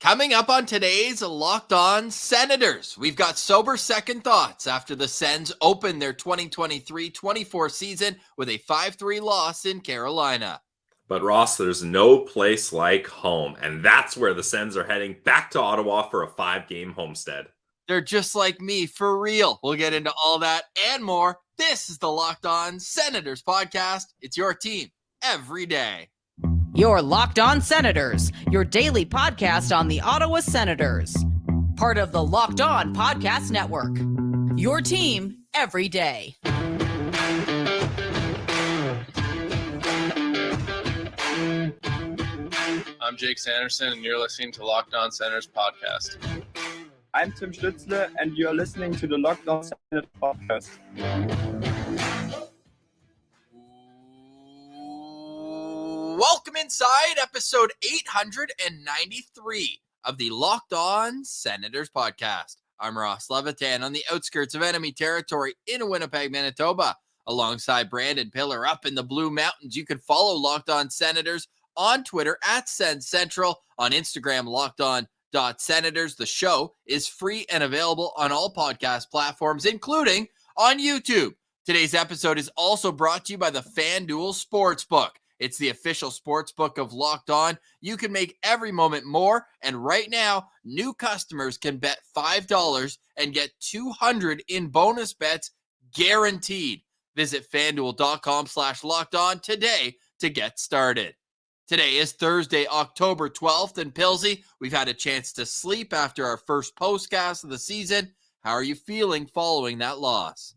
Coming up on today's Locked On Senators, we've got sober second thoughts after the Sens opened their 2023-24 season with a 5-3 loss in Carolina. But Ross, there's no place like home, and that's where the Sens are heading back to Ottawa for a 5-game homestand. They're just like me, for real. We'll get into all that and more. This is the Locked On Senators podcast. It's your team every day. Your Locked On Senators, your daily podcast on the Ottawa Senators. Part of the Locked On Podcast Network. Your team every day. I'm Jake Sanderson, and you're listening to Locked On Senators podcast. I'm Tim Stützle, and you're listening to the Locked On Senators podcast. Welcome inside episode 893 of the Locked On Senators podcast. I'm Ross Levitan on the outskirts of enemy territory in Winnipeg, Manitoba, alongside Brandon Piller up in the Blue Mountains. You can follow Locked On Senators on Twitter at Sens Central, on Instagram, LockedOn.Senators. The show is free and available on all podcast platforms, including on YouTube. Today's episode is also brought to you by the FanDuel Sportsbook. It's the official sportsbook of Locked On. You can make every moment more, and right now, new customers can bet $5 and get $200 in bonus bets guaranteed. Visit FanDuel.com/LockedOn today to get started. Today is Thursday, October 12th, and Pilsy, we've had a chance to sleep after our first postcast of the season. How are you feeling following that loss?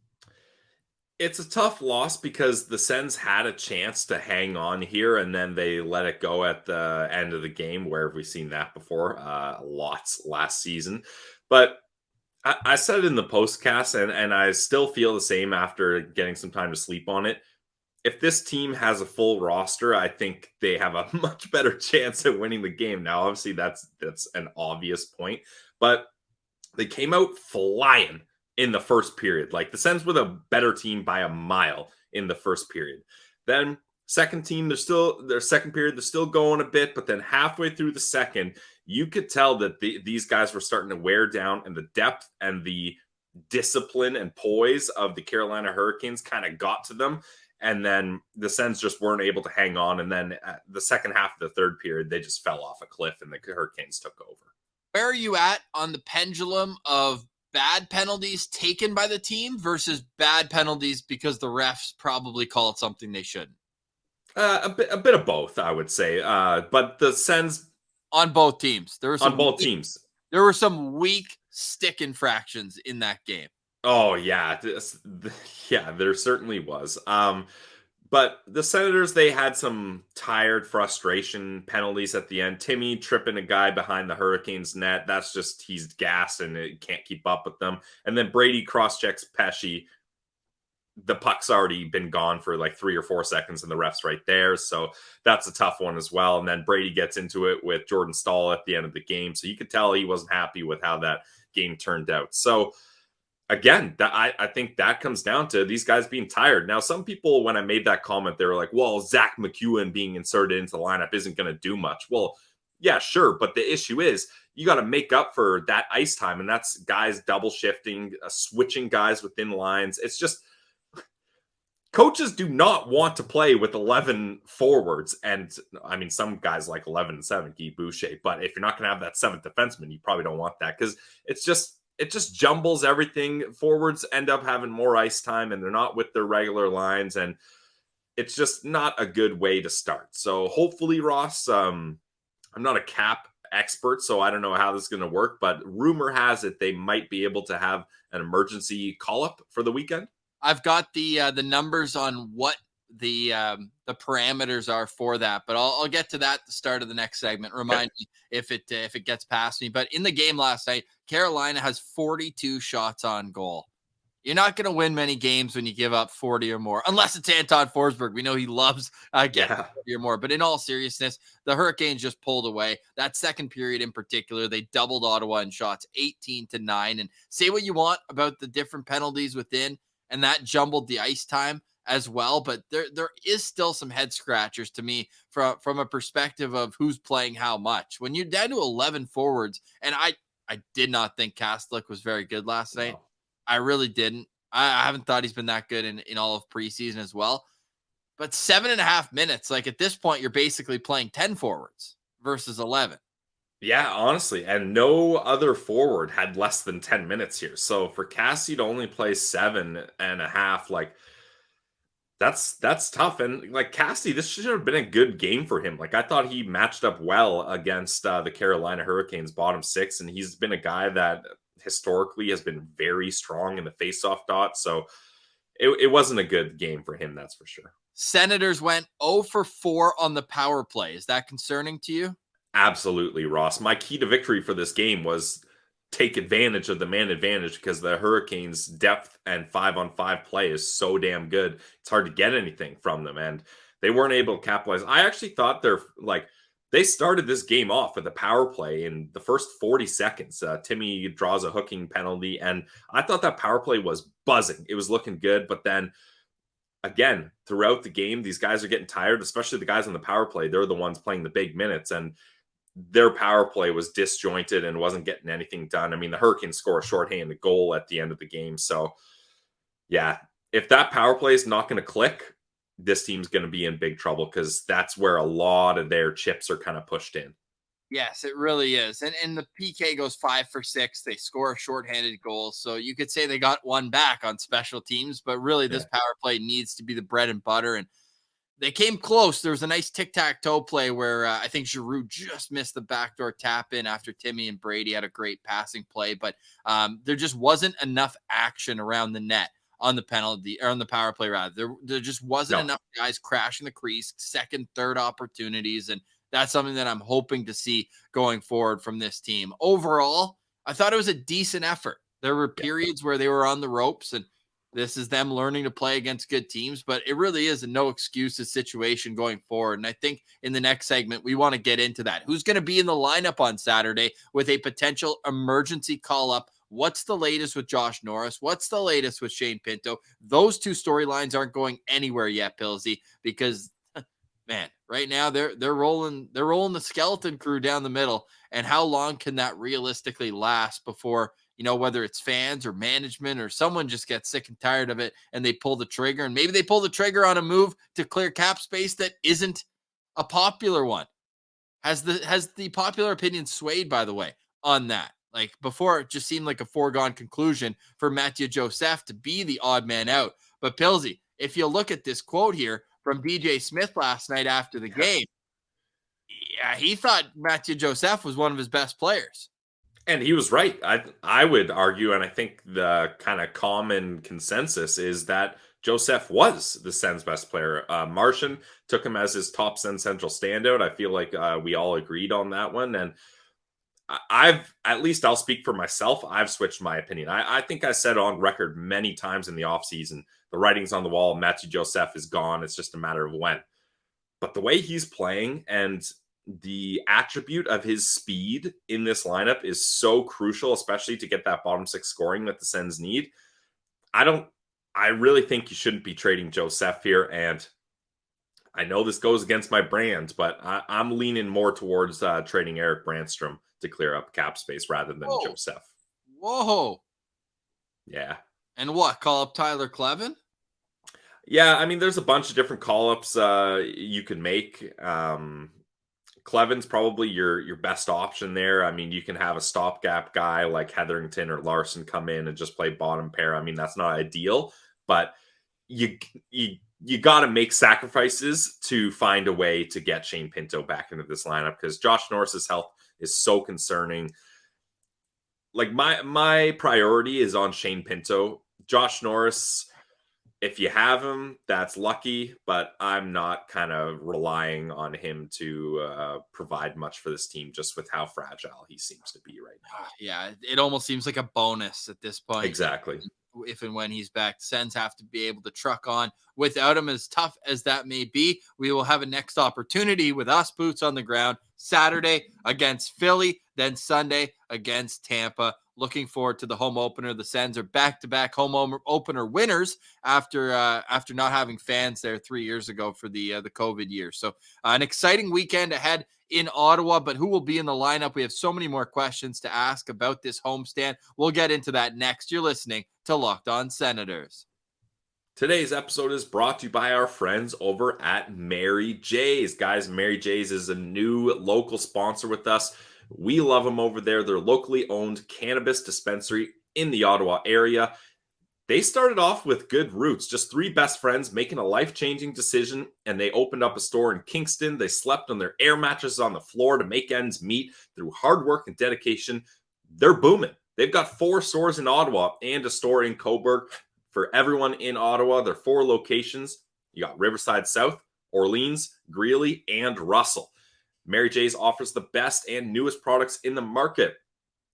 It's a tough loss because the Sens had a chance to hang on here, and then they let it go at the end of the game. Where have we seen that before? Lots last season. But I said it in the postcast, and I still feel the same after getting some time to sleep on it. If this team has a full roster, I think they have a much better chance at winning the game. Now, obviously, that's an obvious point, but they came out flying in the first period. Like, the Sens were the better team by a mile in the first period. Then second team, they're still going a bit, but then halfway through the second, you could tell that these guys were starting to wear down, and the depth and the discipline and poise of the Carolina Hurricanes kind of got to them. And then the Sens just weren't able to hang on. And then at the second half of the third period, they just fell off a cliff and the Hurricanes took over. Where are you at on the pendulum of bad penalties taken by the team versus bad penalties because the refs probably called something they shouldn't? A bit of both, I would say. But the Sens... On both teams. There were some weak stick infractions in that game. Oh, yeah. There certainly was. But the Senators, they had some tired frustration penalties at the end. Timmy tripping a guy behind the Hurricanes net. That's just, he's gassed and it can't keep up with them. And then Brady cross-checks Pesce. The puck's already been gone for like 3 or 4 seconds and the ref's right there. So that's a tough one as well. And then Brady gets into it with Jordan Staal at the end of the game. So you could tell he wasn't happy with how that game turned out. So again, I think that comes down to these guys being tired. Now, some people, when I made that comment, they were like, well, Zach McEwen being inserted into the lineup isn't going to do much. Well, yeah, sure. But the issue is you got to make up for that ice time. And that's guys double shifting, switching guys within lines. It's just, coaches do not want to play with 11 forwards. And I mean, some guys like 11 and 7, Guy Boucher. But if you're not going to have that 7th defenseman, you probably don't want that because it just jumbles everything. Forwards end up having more ice time and they're not with their regular lines. And it's just not a good way to start. So hopefully, Ross, I'm not a cap expert, so I don't know how this is going to work, but rumor has it they might be able to have an emergency call-up for the weekend. I've got the numbers on what the parameters are for that, but I'll get to that at the start of the next segment. Remind me if it gets past me. But in the game last night, Carolina has 42 shots on goal. You're not going to win many games when you give up 40 or more, unless it's Anton Forsberg. We know he loves getting 40 or more. But in all seriousness, the Hurricanes just pulled away. That second period in particular, they doubled Ottawa in shots, 18-9. And say what you want about the different penalties within, and that jumbled the ice time. as well, but there is still some head scratchers to me from a perspective of who's playing how much. When you're down to 11 forwards, and I did not think Kastelic was very good last night. No. I really didn't. I haven't thought he's been that good in all of preseason as well. But 7.5 minutes, like at this point, you're basically playing 10 forwards versus 11. Yeah, honestly, and no other forward had less than 10 minutes here. So for Cassie to only play 7.5, like that's tough. And like Cassie, this should have been a good game for him. Like I thought he matched up well against the Carolina Hurricanes bottom six, and he's been a guy that historically has been very strong in the faceoff dot. So it wasn't a good game for him, that's for sure. Senators went 0 for 4 on the power play. Is that concerning to you? Absolutely, Ross. My key to victory for this game was take advantage of the man advantage because the Hurricanes' depth and 5-on-5 play is so damn good. It's hard to get anything from them, and they weren't able to capitalize. I actually thought they started this game off with a power play in the first 40 seconds. Timmy draws a hooking penalty, and I thought that power play was buzzing. It was looking good, but then again, throughout the game, these guys are getting tired, especially the guys on the power play. They're the ones playing the big minutes, and their power play was disjointed and wasn't getting anything done. I mean, the Hurricanes score a shorthanded goal at the end of the game. So, yeah, if that power play is not going to click, this team's going to be in big trouble because that's where a lot of their chips are kind of pushed in. Yes, it really is. And the PK goes 5 for 6. They score a shorthanded goal. So you could say they got one back on special teams, but really this power play needs to be the bread and butter. And they came close. There was a nice tic-tac-toe play where I think Giroux just missed the backdoor tap in after Timmy and Brady had a great passing play, but there just wasn't enough action around the net on the penalty or on the power play rather. There just wasn't enough guys crashing the crease, second, third opportunities, and that's something that I'm hoping to see going forward from this team. Overall, I thought it was a decent effort. There were periods where they were on the ropes, and this is them learning to play against good teams, but it really is a no excuses situation going forward. And I think in the next segment, we want to get into that. Who's going to be in the lineup on Saturday with a potential emergency call up? What's the latest with Josh Norris? What's the latest with Shane Pinto? Those two storylines aren't going anywhere yet, Pillsy, because man, right now they're rolling the skeleton crew down the middle. And how long can that realistically last before, you know, whether it's fans or management or someone just gets sick and tired of it and they pull the trigger, and maybe they pull the trigger on a move to clear cap space that isn't a popular one. Has the popular opinion swayed, by the way, on that? Like before, it just seemed like a foregone conclusion for Mathieu Joseph to be the odd man out. But Pillsy, if you look at this quote here from DJ Smith last night after the game, yeah, he thought Mathieu Joseph was one of his best players. And he was right. I would argue, and I think the kind of common consensus is that Joseph was the Sens' best player. Martian took him as his top Sens Central standout. I feel like we all agreed on that one. And I'll speak for myself. I've switched my opinion. I think I said on record many times in the offseason, the writing's on the wall. Mathieu Joseph is gone. It's just a matter of when. But the way he's playing and the attribute of his speed in this lineup is so crucial, especially to get that bottom six scoring that the Sens need. I really think you shouldn't be trading Joseph here. And I know this goes against my brand, but I'm leaning more towards trading Eric Brandstrom to clear up cap space rather than Joseph. Whoa. Yeah. And what? Call up Tyler Clevin? Yeah, I mean, there's a bunch of different call-ups you can make. Clevin's probably your best option there. I mean, you can have a stopgap guy like Hetherington or Larson come in and just play bottom pair. I mean, that's not ideal, but you got to make sacrifices to find a way to get Shane Pinto back into this lineup because Josh Norris's health is so concerning. Like my priority is on Shane Pinto. Josh Norris, if you have him, that's lucky, but I'm not kind of relying on him to provide much for this team just with how fragile he seems to be right now. Yeah, it almost seems like a bonus at this point. Exactly. If and when he's back, the Sens have to be able to truck on without him. As tough as that may be, we will have a next opportunity with us boots on the ground Saturday against Philly, then Sunday against Tampa. Looking forward to the home opener. The Sens are back-to-back home opener winners after not having fans there 3 years ago for the COVID year. So an exciting weekend ahead in Ottawa, but who will be in the lineup? We have so many more questions to ask about this homestand. We'll get into that next. You're listening to Locked On Senators. Today's episode is brought to you by our friends over at Mary J's. Guys, Mary J's is a new local sponsor with us. We love them over there. They're a locally owned cannabis dispensary in the Ottawa area. They started off with good roots, just three best friends making a life-changing decision, and they opened up a store in Kingston. They slept on their air mattresses on the floor to make ends meet through hard work and dedication. They're booming. They've got 4 stores in Ottawa and a store in Cobourg. For everyone in Ottawa, there are 4 locations. You got Riverside South, Orleans, Greeley, and Russell. Mary J's offers the best and newest products in the market,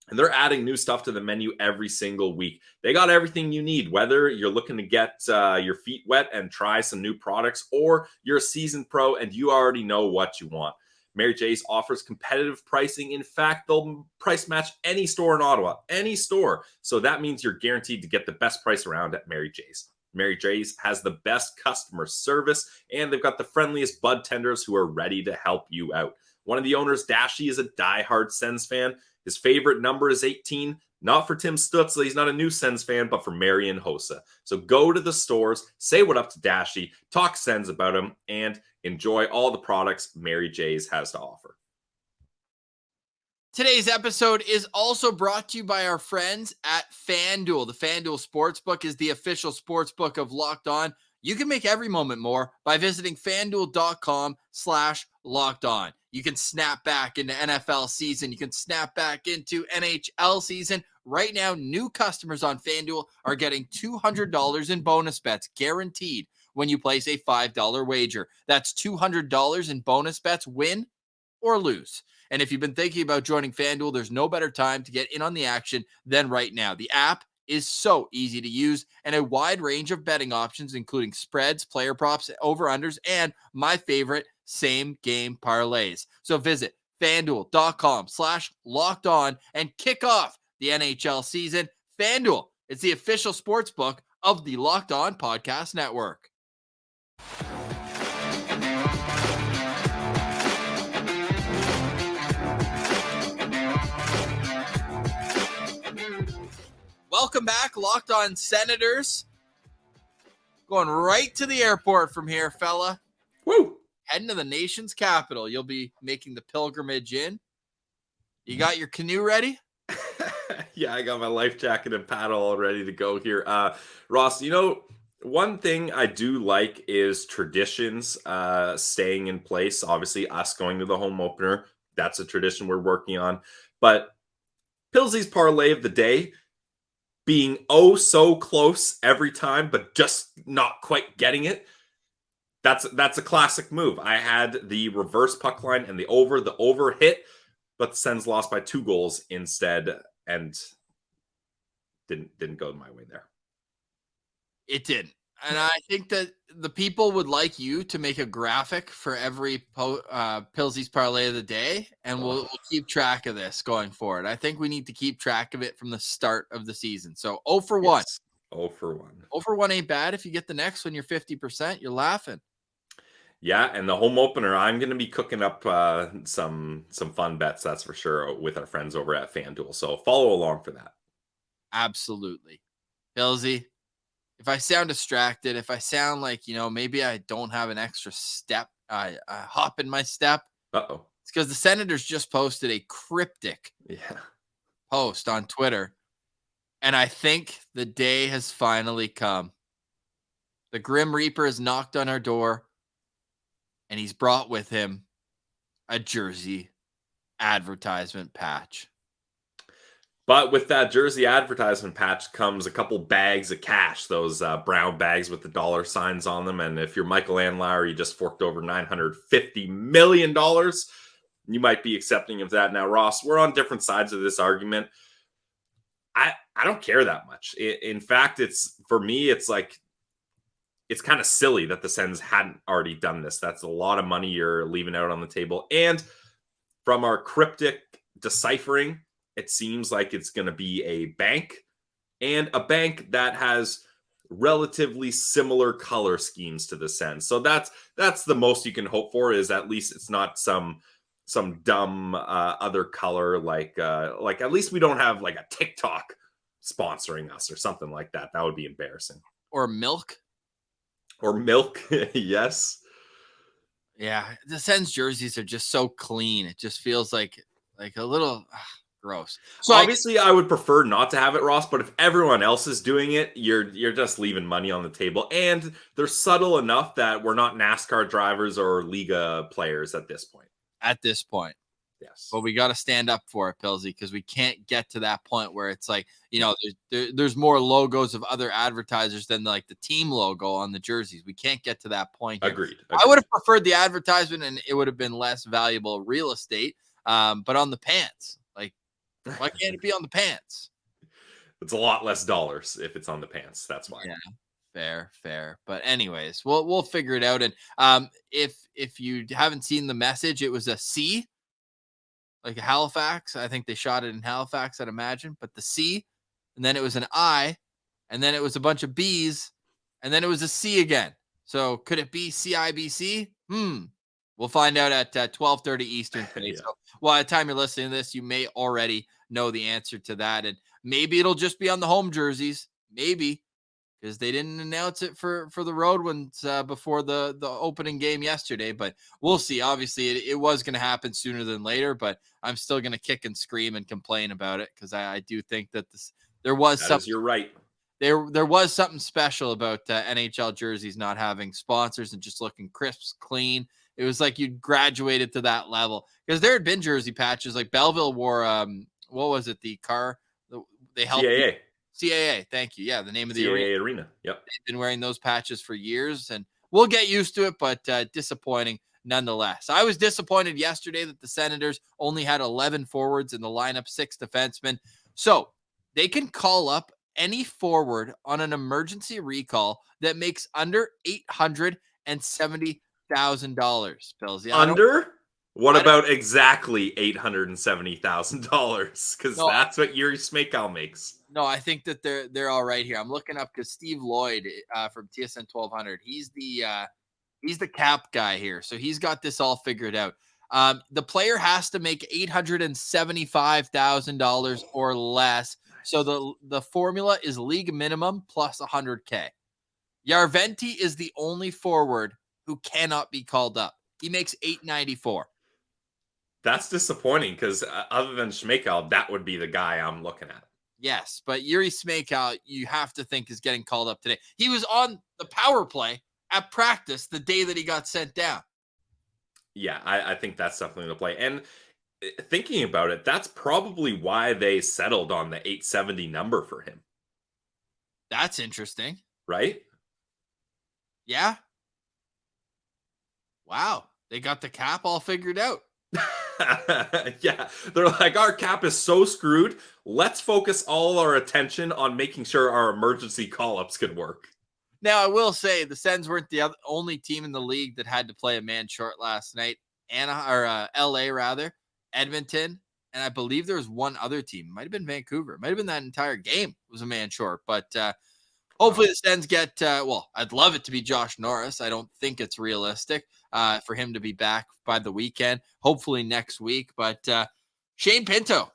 and they're adding new stuff to the menu every single week. They got everything you need, whether you're looking to get your feet wet and try some new products, or you're a seasoned pro and you already know what you want. Mary J's offers competitive pricing. In fact, they'll price match any store in Ottawa, any store. So that means you're guaranteed to get the best price around at Mary J's. Mary J's has the best customer service, and they've got the friendliest bud tenders who are ready to help you out. One of the owners, Dashy, is a diehard Sens fan. His favorite number is 18. Not for Tim Stutzla, he's not a new Sens fan, but for Marian Hossa. So go to the stores, say what up to Dashy, talk Sens about him, and enjoy all the products Mary J's has to offer. Today's episode is also brought to you by our friends at FanDuel. The FanDuel Sportsbook is the official sportsbook of Locked On. You can make every moment more by visiting FanDuel.com/LockedOn. You can snap back into NFL season. You can snap back into NHL season. Right now, new customers on FanDuel are getting $200 in bonus bets guaranteed when you place a $5 wager. That's $200 in bonus bets, win or lose. And if you've been thinking about joining FanDuel, there's no better time to get in on the action than right now. The app is so easy to use, and a wide range of betting options, including spreads, player props, over-unders, and my favorite, same-game parlays. So visit FanDuel.com/LockedOn and kick off the NHL season. FanDuel is the official sportsbook of the Locked On Podcast Network. Welcome back, Locked On Senators. Going right to the airport from here, fella. Woo! Heading to the nation's capital. You'll be making the pilgrimage in. You got your canoe ready? Yeah, I got my life jacket and paddle all ready to go here. Ross, one thing I do like is traditions staying in place. Obviously, us going to the home opener, that's a tradition we're working on. But Pilsey's parlay of the day, being oh so close every time, but just not quite getting it. That's a classic move. I had the reverse puck line and the over hit, but the Sens lost by 2 goals instead, and didn't go my way there. It didn't. And I think that the people would like you to make a graphic for every Pilsey's parlay of the day, and we'll keep track of this going forward. I think we need to keep track of it from the start of the season. So 0 for 1. Yes. 0 for 1. 0 for 1 ain't bad. If you get the next one, you're 50%. You're laughing. Yeah, and the home opener, I'm going to be cooking up some fun bets, that's for sure, with our friends over at FanDuel. So follow along for that. Absolutely. Pilsey, if I sound distracted, if I sound like, maybe I don't have an extra step, I hop in my step. Uh-oh. It's because the Senators just posted a cryptic post on Twitter, and I think the day has finally come. The Grim Reaper has knocked on our door, and he's brought with him a jersey advertisement patch. But with that jersey advertisement patch comes a couple bags of cash, those brown bags with the dollar signs on them. And if you're Michael Andlauer, you just forked over $950 million, you might be accepting of that. Now, Ross, we're on different sides of this argument. I don't care that much. In fact, for me, it's kind of silly that the Sens hadn't already done this. That's a lot of money you're leaving out on the table. And From our cryptic deciphering, it seems like it's going to be a bank, and a bank that has relatively similar color schemes to the Sens. So that's the most you can hope for, is at least it's not some dumb other color, like at least we don't have like a TikTok sponsoring us or something like that. That would be embarrassing. Or milk. Yes. Yeah, the Sens jerseys are just so clean. It just feels like a little gross. So obviously, I would prefer not to have it, Ross. But if everyone else is doing it, you're just leaving money on the table, and they're subtle enough that we're not NASCAR drivers or Liga players at this point. Yes. But we got to stand up for it, Pilsy, because we can't get to that point where it's like, there's more logos of other advertisers than like the team logo on the jerseys. We can't get to that point here. Agreed. I would have preferred the advertisement, and it would have been less valuable real estate. But on the pants, like, why can't it be on the pants? It's a lot less dollars if it's on the pants. That's why. Yeah. Fair. But anyways, we'll figure it out. And if you haven't seen the message, it was a C. Like a Halifax. I think they shot it in Halifax, I'd imagine. But the C, and then it was an I, and then it was a bunch of B's, and then it was a C again. So could it be CIBC? We'll find out at 12:30 Eastern today. Yeah. So by the time you're listening to this, you may already know the answer to that. And maybe it'll just be on the home jerseys. Maybe. Because they didn't announce it for the road ones before the opening game yesterday. But we'll see. Obviously, it was going to happen sooner than later, but I'm still going to kick and scream and complain about it, because I do think that there was something. You're right. There was something special about NHL jerseys not having sponsors and just looking crisp, clean. It was like you graduated to that level, because there had been jersey patches. Like Belleville wore, what was it? The car they helped. CAA, thank you. Yeah, the name of the arena. Yep. They've been wearing those patches for years, and we'll get used to it, but disappointing nonetheless. I was disappointed yesterday that the Senators only had 11 forwards in the lineup, 6 defensemen. So they can call up any forward on an emergency recall that makes under $870,000. Bills. Yeah, under? What about exactly $870,000? Because that's what Yuri Smejkal makes. No, I think that they're all right here. I'm looking up because Steve Lloyd from TSN 1200, he's the cap guy here, so he's got this all figured out. The player has to make $875,000 or less. So the formula is league minimum plus $100K. Järventie is the only forward who cannot be called up. He makes $894. That's disappointing, because other than Smejkal, that would be the guy I'm looking at. Yes, but Yuri Smejkal, you have to think, is getting called up today. He was on the power play at practice the day that he got sent down. Yeah, I think that's definitely the play. And thinking about it, that's probably why they settled on the 870 number for him. That's interesting. Right? Yeah. Wow. They got the cap all figured out. Yeah, they're like, our cap is so screwed. Let's focus all our attention on making sure our emergency call-ups can work. Now, I will say the Sens weren't the only team in the league that had to play a man short last night. LA rather, Edmonton, and I believe there was one other team. It might have been Vancouver. It might have been that entire game was a man short. But hopefully the Sens get. I'd love it to be Josh Norris. I don't think it's realistic for him to be back by the weekend. Hopefully next week. But Shane Pinto,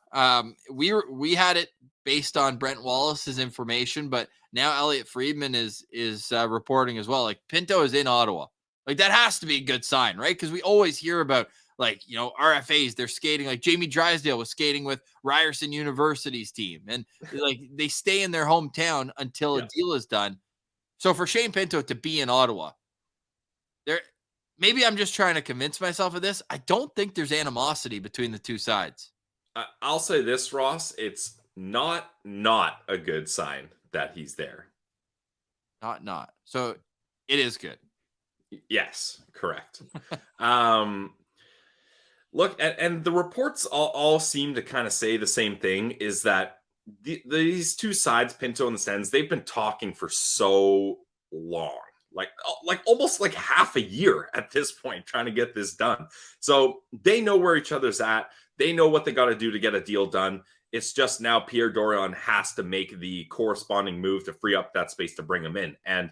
we had it based on Brent Wallace's information, but now Elliot Friedman is reporting as well. Like, Pinto is in Ottawa. Like, that has to be a good sign, right? Because we always hear about, like, RFAs, they're skating. Like, Jamie Drysdale was skating with Ryerson University's team, and like they stay in their hometown until a deal is done. So for Shane Pinto to be in Ottawa, maybe I'm just trying to convince myself of this. I don't think there's animosity between the two sides. I'll say this, Ross. It's not a good sign that he's there. Not. So it is good. Yes, correct. Look, and the reports all seem to kind of say the same thing, is that these two sides, Pinto and the Sens, they've been talking for so long. like almost like half a year at this point trying to get this done. So they know where each other's at. They know what they got to do to get a deal done. It's just now Pierre Dorion has to make the corresponding move to free up that space to bring him in. And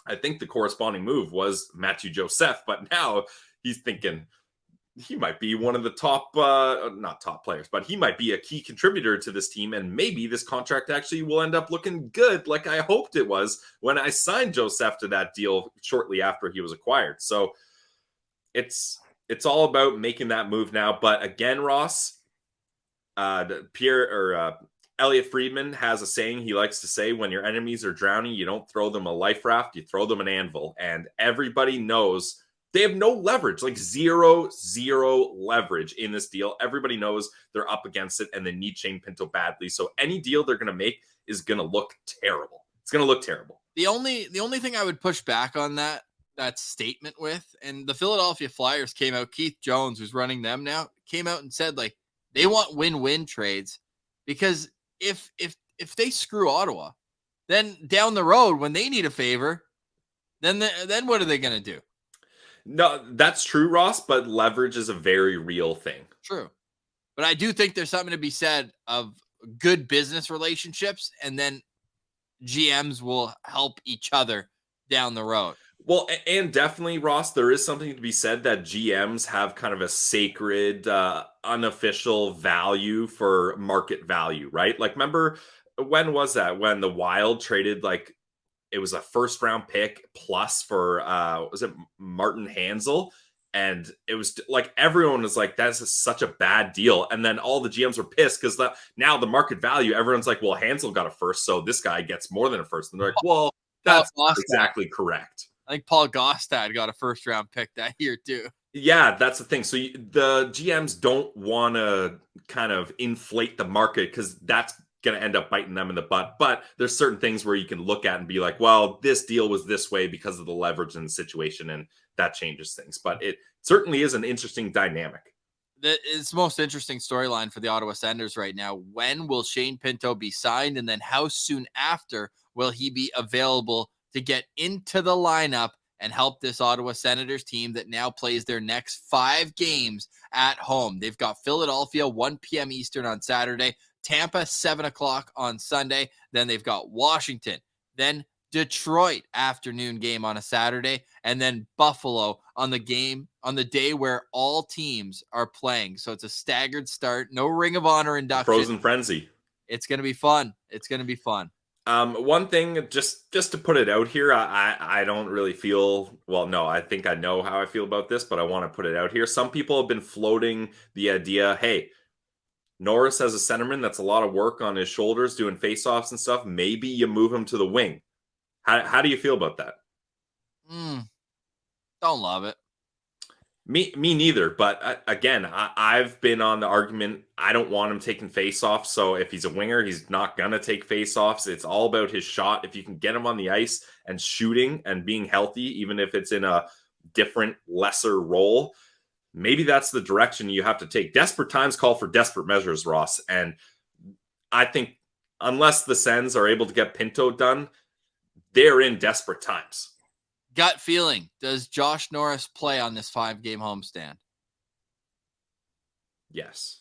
I think the corresponding move was Matthew Joseph, but now he's thinking he might be one of the top, not top players, but he might be a key contributor to this team. And maybe this contract actually will end up looking good like I hoped it was when I signed Joseph to that deal shortly after he was acquired. So it's all about making that move now. But again, Ross, Elliot Friedman has a saying he likes to say, when your enemies are drowning, you don't throw them a life raft, you throw them an anvil. And everybody knows they have no leverage, like zero leverage in this deal. Everybody knows they're up against it and they need Shane Pinto badly. So any deal they're going to make is going to look terrible. It's going to look terrible. The only thing I would push back on that statement with, and the Philadelphia Flyers came out, Keith Jones, who's running them now, came out and said like they want win-win trades, because if they screw Ottawa, then down the road when they need a favor, then what are they going to do? No, that's true, Ross, but leverage is a very real thing. True. But I do think there's something to be said of good business relationships, and then GMs will help each other down the road. Well, and definitely, Ross, there is something to be said that GMs have kind of a sacred, unofficial value for market value, right? Like, remember, when was that? When the Wild traded, like, it was a first round pick plus for, was it Martin Hansel? And it was like, everyone was like, that's such a bad deal. And then all the GMs were pissed because now the market value, everyone's like, well, Hansel got a first, so this guy gets more than a first. And they're like, well, that's not exactly correct. I think Paul Gostad got a first round pick that year too. Yeah, that's the thing. So the GMs don't want to kind of inflate the market because that's going to end up biting them in the butt. But there's certain things where you can look at and be like, well, this deal was this way because of the leverage in the situation, and that changes things. But it certainly is an interesting dynamic. It's the most interesting storyline for the Ottawa Senators right now. When will Shane Pinto be signed? And then how soon after will he be available to get into the lineup and help this Ottawa Senators team that now plays their next 5 games at home? They've got Philadelphia, 1 p.m. Eastern on Saturday, Tampa, 7 o'clock on Sunday. Then they've got Washington, then Detroit afternoon game on a Saturday, and then Buffalo on the day where all teams are playing. So it's a staggered start, no Ring of Honor induction. Frozen frenzy. It's going to be fun. It's going to be fun. One thing, just to put it out here, I don't really feel, well, no, I think I know how I feel about this, but I want to put it out here. Some people have been floating the idea, hey, Norris as a centerman, that's a lot of work on his shoulders doing faceoffs and stuff. Maybe you move him to the wing. How do you feel about that? Don't love it. Me neither. But again, I've been on the argument, I don't want him taking faceoffs. So if he's a winger, he's not going to take faceoffs. It's all about his shot. If you can get him on the ice and shooting and being healthy, even if it's in a different, lesser role, maybe that's the direction you have to take. Desperate times call for desperate measures, Ross. And I think unless the Sens are able to get Pinto done, they're in desperate times. Gut feeling. Does Josh Norris play on this 5-game homestand? Yes.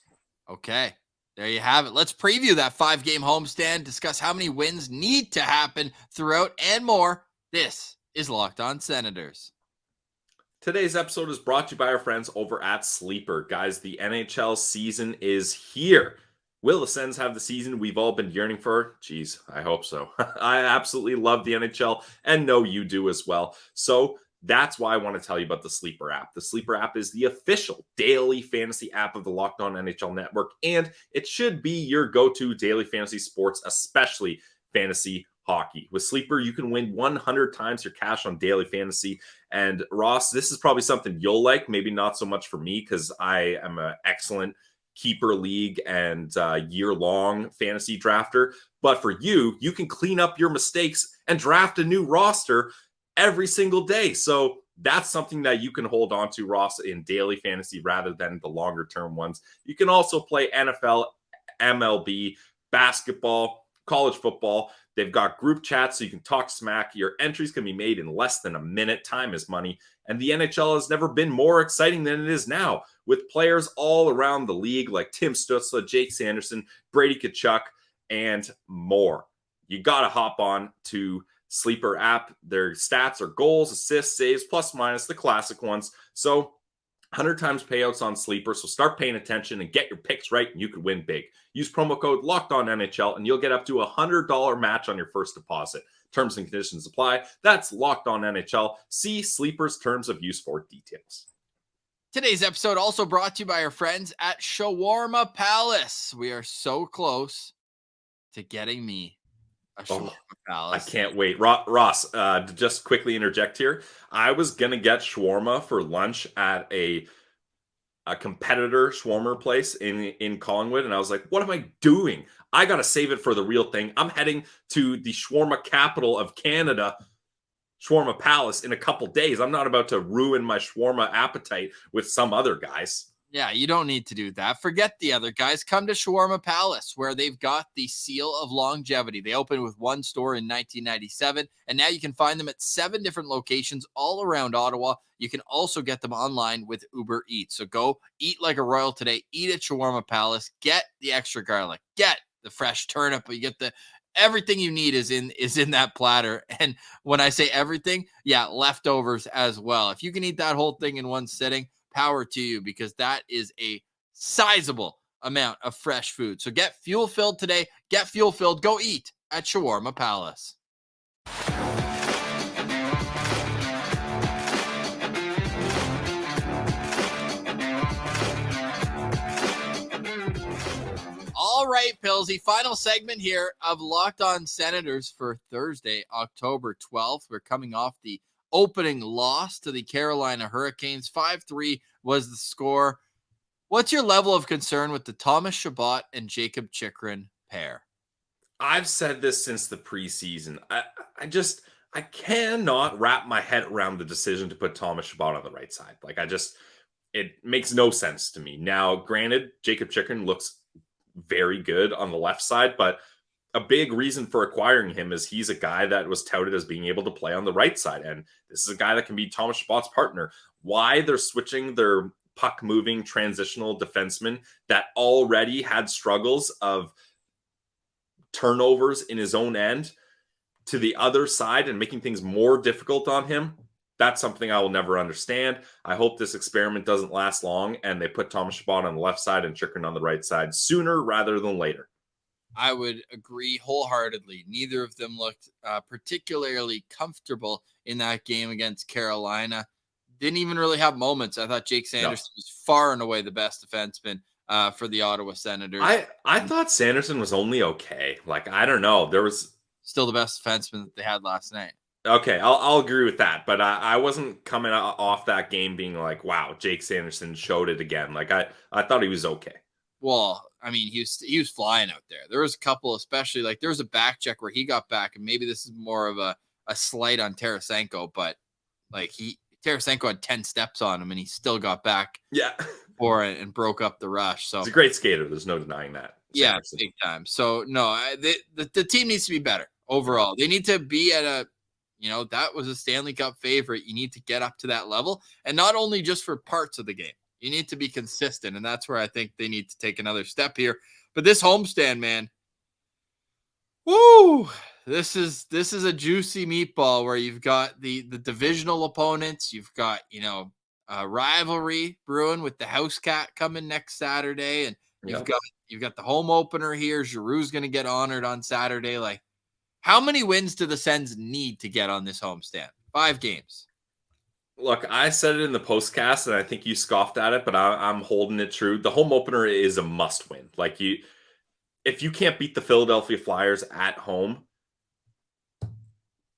Okay. There you have it. Let's preview that 5-game homestand, discuss how many wins need to happen throughout and more. This is Locked On Senators. Today's episode is brought to you by our friends over at Sleeper. Guys, the NHL season is here. Will the Sens have the season we've all been yearning for? Jeez, I hope so. I absolutely love the NHL and know you do as well. So that's why I want to tell you about the Sleeper app. The Sleeper app is the official daily fantasy app of the Locked On NHL Network, and it should be your go-to daily fantasy sports, especially fantasy hockey. With Sleeper, you can win 100 times your cash on daily fantasy. And Ross, this is probably something you'll like, maybe not so much for me because I am an excellent keeper league and year-long fantasy drafter. But for you, you can clean up your mistakes and draft a new roster every single day. So that's something that you can hold on to, Ross, in daily fantasy rather than the longer-term ones. You can also play NFL, MLB, basketball, college football. They've got group chats so you can talk smack. Your entries can be made in less than a minute. Time is money. And the NHL has never been more exciting than it is now, with players all around the league like Tim Stützle, Jake Sanderson, Brady Tkachuk, and more. You got to hop on to Sleeper app. Their stats are goals, assists, saves, plus minus, the classic ones. So 100 times payouts on Sleeper. So start paying attention and get your picks right, and you could win big. Use promo code LOCKEDONNHL, and you'll get up to $100 match on your first deposit. Terms and conditions apply. That's Locked On NHL. See Sleeper's terms of use for details. Today's episode also brought to you by our friends at Shawarma Palace. We are so close to getting me a Shawarma Palace. I can't wait. Ross, to just quickly interject here. I was going to get shawarma for lunch at a competitor shawarma place in Collingwood, and I was like, what am I doing? I got to save it for the real thing. I'm heading to the shawarma capital of Canada, Shawarma Palace, in a couple days. I'm not about to ruin my shawarma appetite with some other guys. Yeah, you don't need to do that. Forget the other guys. Come to Shawarma Palace, where they've got the seal of longevity. They opened with one store in 1997, and now you can find them at 7 different locations all around Ottawa. You can also get them online with Uber Eats. So go eat like a royal today. Eat at Shawarma Palace. Get the extra garlic. Get the fresh turnip. You get everything you need is in that platter. And when I say everything, yeah, leftovers as well. If you can eat that whole thing in one sitting, power to you, because that is a sizable amount of fresh food. So get fuel filled today. Get fuel filled. Go eat at Shawarma Palace. All right, Pillsy, final segment here of Locked On Senators for Thursday, October 12th. We're coming off the opening loss to the Carolina Hurricanes. 5-3 was the score. What's your level of concern with the Thomas Chabot and Jacob Chychrun pair? I've said this since the preseason. I cannot wrap my head around the decision to put Thomas Chabot on the right side. It makes no sense to me. Now, granted, Jacob Chychrun looks very good on the left side, but a big reason for acquiring him is he's a guy that was touted as being able to play on the right side. And this is a guy that can be Thomas Chabot's partner. Why they're switching their puck-moving transitional defenseman that already had struggles of turnovers in his own end to the other side and making things more difficult on him, that's something I will never understand. I hope this experiment doesn't last long and they put Thomas Chabot on the left side and Chychrun on the right side sooner rather than later. I would agree wholeheartedly. Neither of them looked particularly comfortable in that game against Carolina. Didn't even really have moments. I thought Jake Sanderson was far and away the best defenseman for the Ottawa Senators. I thought Sanderson was only okay. I don't know. There was still the best defenseman that they had last night. Okay, I'll agree with that. But I wasn't coming off that game being like, wow, Jake Sanderson showed it again. I thought he was okay. Well, I mean, he was flying out there. There was a couple, especially there was a back check where he got back, and maybe this is more of a slight on Tarasenko, but Tarasenko had 10 steps on him, and he still got back. Yeah, for it and broke up the rush. So he's a great skater. There's no denying that. Yeah, big time. So no, the team needs to be better overall. They need to be at that was a Stanley Cup favorite. You need to get up to that level, and not only just for parts of the game. You need to be consistent, and that's where I think they need to take another step here. But this homestand, man, woo! This is a juicy meatball where you've got the divisional opponents, you've got a rivalry brewing with the House Cat coming next Saturday, and you've got the home opener here. Giroux's going to get honored on Saturday. How many wins do the Sens need to get on this homestand? 5 games. Look, I said it in the postcast, and I think you scoffed at it, but I'm holding it true. The home opener is a must-win. If you can't beat the Philadelphia Flyers at home,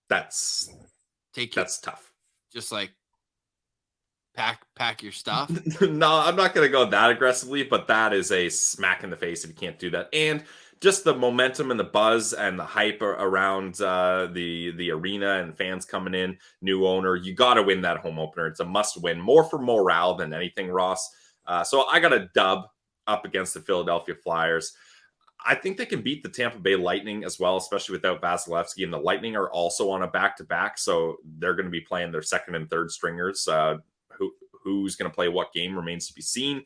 that's tough. Just pack your stuff. No, I'm not going to go that aggressively, but that is a smack in the face if you can't do that. And just the momentum and the buzz and the hype around the arena and fans coming in, new owner, you got to win that home opener. It's a must win, more for morale than anything, Ross. So I got a dub up against the Philadelphia Flyers. I think they can beat the Tampa Bay Lightning as well, especially without Vasilevsky. And the Lightning are also on a back-to-back, so they're going to be playing their second and third stringers. Who's going to play what game remains to be seen.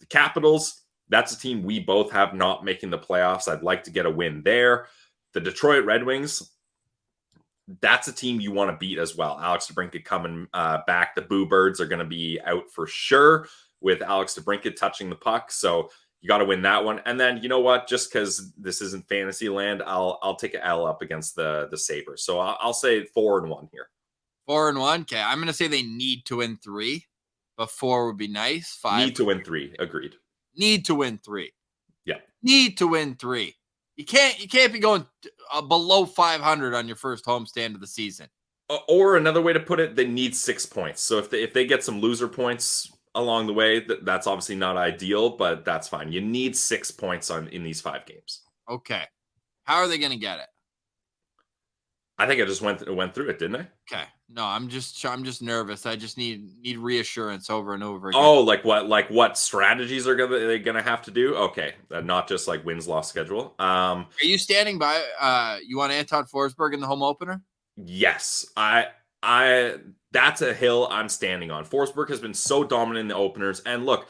The Capitals, that's a team we both have not making the playoffs. I'd like to get a win there. The Detroit Red Wings, that's a team you want to beat as well. Alex DeBrincat coming back. The Boo Birds are going to be out for sure with Alex DeBrincat touching the puck. So you got to win that one. And then, you know what? Just because this isn't fantasy land, I'll take an L up against the Sabres. So I'll say 4-1 here. 4-1. Okay. I'm going to say they need to win 3, but 4 would be nice. 5. Need to win 3. Agreed. Need to win 3. Yeah. Need to win 3. You can't be going below 500 on your first homestand of the season. Or another way to put it, they need 6 points. So if they get some loser points along the way, that's obviously not ideal, but that's fine. You need 6 points in these 5 games. Okay. How are they going to get it? I think I just went through it, didn't I? Okay. No, I'm just nervous. I just need reassurance over and over again. Oh, like what strategies are they gonna have to do? Okay, not just like wins loss schedule. Are you standing by? You want Anton Forsberg in the home opener? Yes, I that's a hill I'm standing on. Forsberg has been so dominant in the openers, and look,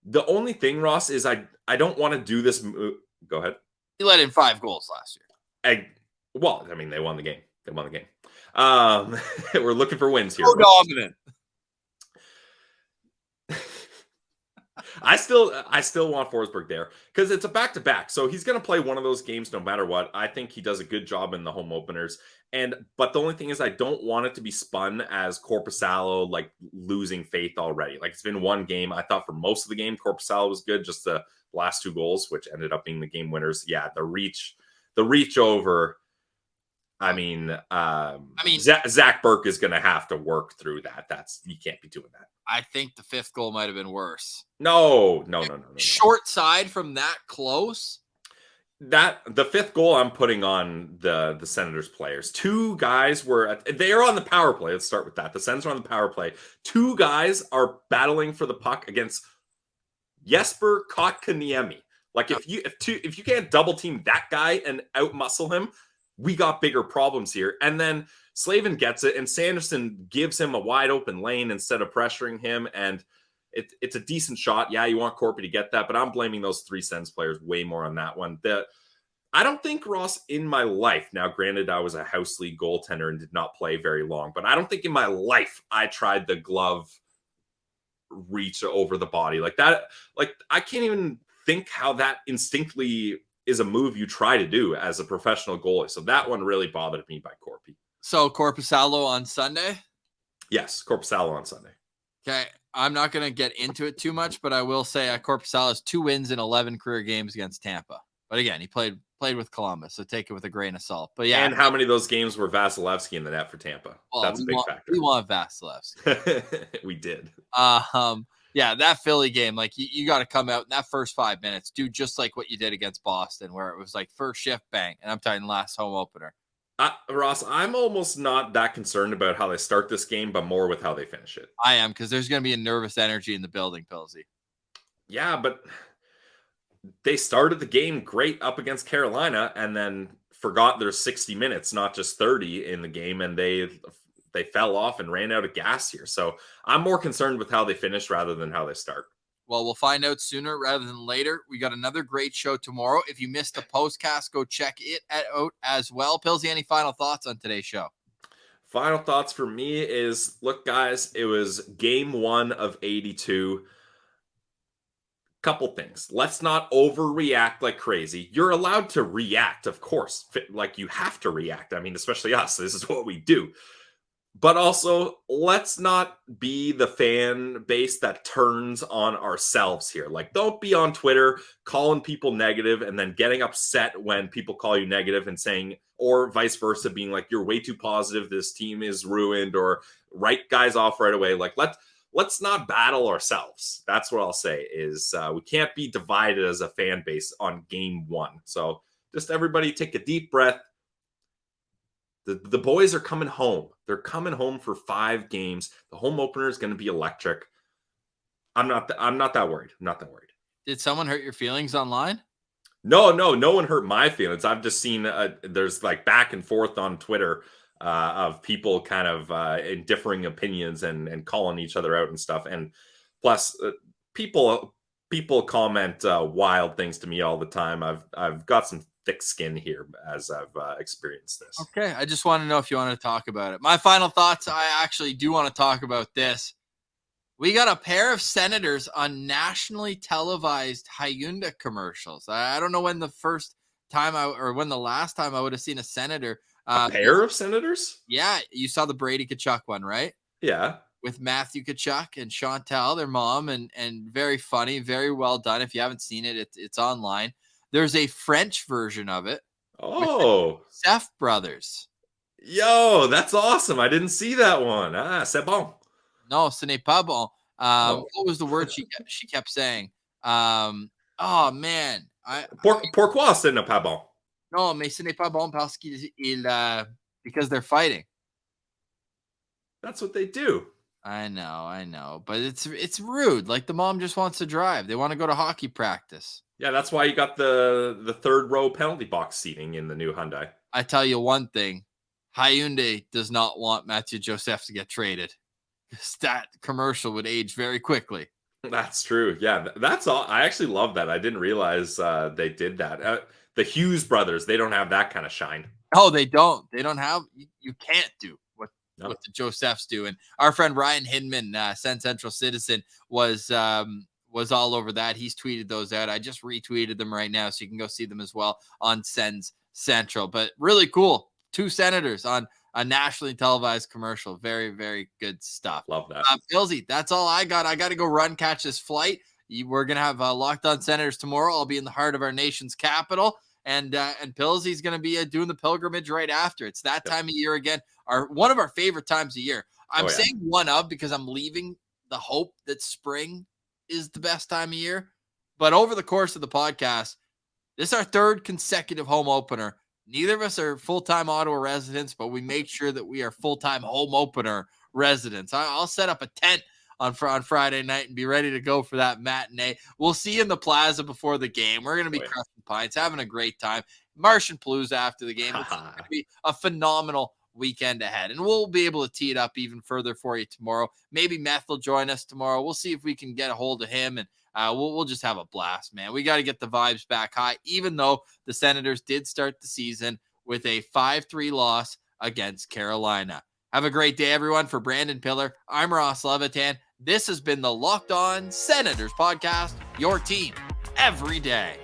the only thing, Ross, is I don't want to do this. Go ahead. He let in 5 goals last year. Well, I mean, they won the game. We're looking for wins here. So dominant. I still want Forsberg there because it's a back-to-back. So he's going to play one of those games no matter what. I think he does a good job in the home openers. But the only thing is I don't want it to be spun as Korpisalo like losing faith already. Like it's been one game. I thought for most of the game, Korpisalo was good. Just the last 2 goals, which ended up being the game winners. Yeah, the reach over. I mean, Zach Burke is going to have to work through that. You can't be doing that. I think the 5th goal might have been worse. No. Short side from that close. The 5th goal I'm putting on the Senators players. 2 guys they are on the power play. Let's start with that. The Sens are on the power play. 2 guys are battling for the puck against Jesper Kotkaniemi. Like if you can't double team that guy and outmuscle him, we got bigger problems here. And then Slavin gets it, and Sanderson gives him a wide open lane instead of pressuring him. And it's a decent shot. Yeah, you want Corpy to get that, but I'm blaming those 3 Sens players way more on that one. I don't think, Ross, in my life, now granted I was a house league goaltender and did not play very long, but I don't think in my life I tried the glove reach over the body like that. Like I can't even think how that instinctively is a move you try to do as a professional goalie. So that one really bothered me by Corpy. So Korpisalo on Sunday? Yes, Korpisalo on Sunday. Okay. I'm not going to get into it too much, but I will say Korpisalo has 2 wins in 11 career games against Tampa. But again, he played with Columbus, so take it with a grain of salt. But yeah. And how many of those games were Vasilevsky in the net for Tampa? Well, that's a big factor. We want Vasilevsky. We did. Yeah, that Philly game, like you got to come out in that first 5 minutes, do just like what you did against Boston, where it was like first shift, bang, and I'm talking last home opener. Ross, I'm almost not that concerned about how they start this game, but more with how they finish it. I am, because there's going to be a nervous energy in the building, Pilsy. Yeah, but they started the game great up against Carolina and then forgot their 60 minutes, not just 30 in the game, and they fell off and ran out of gas here. So I'm more concerned with how they finish rather than how they start. Well, we'll find out sooner rather than later. We got another great show tomorrow. If you missed the postcast, go check it out as well. Pilsy, any final thoughts on today's show? Final thoughts for me is, look, guys, it was game 1 of 82. Couple things. Let's not overreact like crazy. You're allowed to react, of course. Like you have to react. I mean, especially us. This is what we do. But also, let's not be the fan base that turns on ourselves here. Like, don't be on Twitter calling people negative and then getting upset when people call you negative and saying, or vice versa, being like, you're way too positive, this team is ruined, or write guys off right away. Like, let's not battle ourselves. That's what I'll say is we can't be divided as a fan base on game 1. So just everybody take a deep breath. The boys are coming home. They're coming home for 5 games. The home opener is going to be electric. I'm not that worried. I'm not that worried. Did someone hurt your feelings online? No one hurt my feelings. I've just seen there's like back and forth on Twitter of people kind of in differing opinions and calling each other out and stuff. And plus, people comment wild things to me all the time. I've got some thick skin here as I've experienced this. Okay, I just want to know if you want to talk about it. My final thoughts, I actually do want to talk about this. We got a pair of Senators on nationally televised Hyundai commercials. I don't know when the last time I would have seen a Senator. A pair of Senators? Yeah, you saw the Brady Tkachuk one, right? Yeah. With Matthew Tkachuk and Chantal, their mom, and very funny, very well done. If you haven't seen it, it's online. There's a French version of it. Oh. Seth brothers. Yo, that's awesome. I didn't see that one. C'est bon. No, ce n'est pas bon. What was the word she kept saying? Oh man, Pourquoi ce n'est pas bon? No, mais ce n'est pas bon because they're fighting. That's what they do. I know, but it's rude. Like the mom just wants to drive. They want to go to hockey practice. Yeah, that's why you got the third row penalty box seating in the new Hyundai. I tell you one thing, Hyundai does not want Mathieu Joseph to get traded. That commercial would age very quickly. That's true. Yeah, that's all. I actually love that. I didn't realize they did that. The Hughes brothers, they don't have that kind of shine. Oh, they don't. They don't have. You can't do what the Josephs do. And our friend Ryan Hinman, Sens Central Citizen, was all over that. He's tweeted those out. I just retweeted them right now, so you can go see them as well on Sens Central. But really cool. 2 Senators on a nationally televised commercial. Very, very good stuff. Love that. Pilsy, that's all I got. I got to go catch this flight. We're going to have Locked On Senators tomorrow. I'll be in the heart of our nation's capital. And Pilsy's going to be doing the pilgrimage right after. It's that time of year again. One of our favorite times of year. I'm saying one of because I'm leaving the hope that spring is the best time of year. But over the course of the podcast, this is our 3rd consecutive home opener. Neither of us are full-time Ottawa residents, but we make sure that we are full-time home opener residents. I'll set up a tent on Friday night and be ready to go for that matinee. We'll see you in the plaza before the game. We're going to be crushing pints, having a great time. Martian Palooza after the game. It's going to be a phenomenal weekend ahead, and we'll be able to tee it up even further for you tomorrow. Maybe Meth will join us tomorrow. We'll see if we can get a hold of him, and we'll just have a blast, man. We got to get the vibes back high, even though the Senators did start the season with a 5-3 loss against Carolina. Have a great day, everyone. For Brandon Piller, I'm Ross Levitan. This has been the Locked On Senators podcast, your team every day.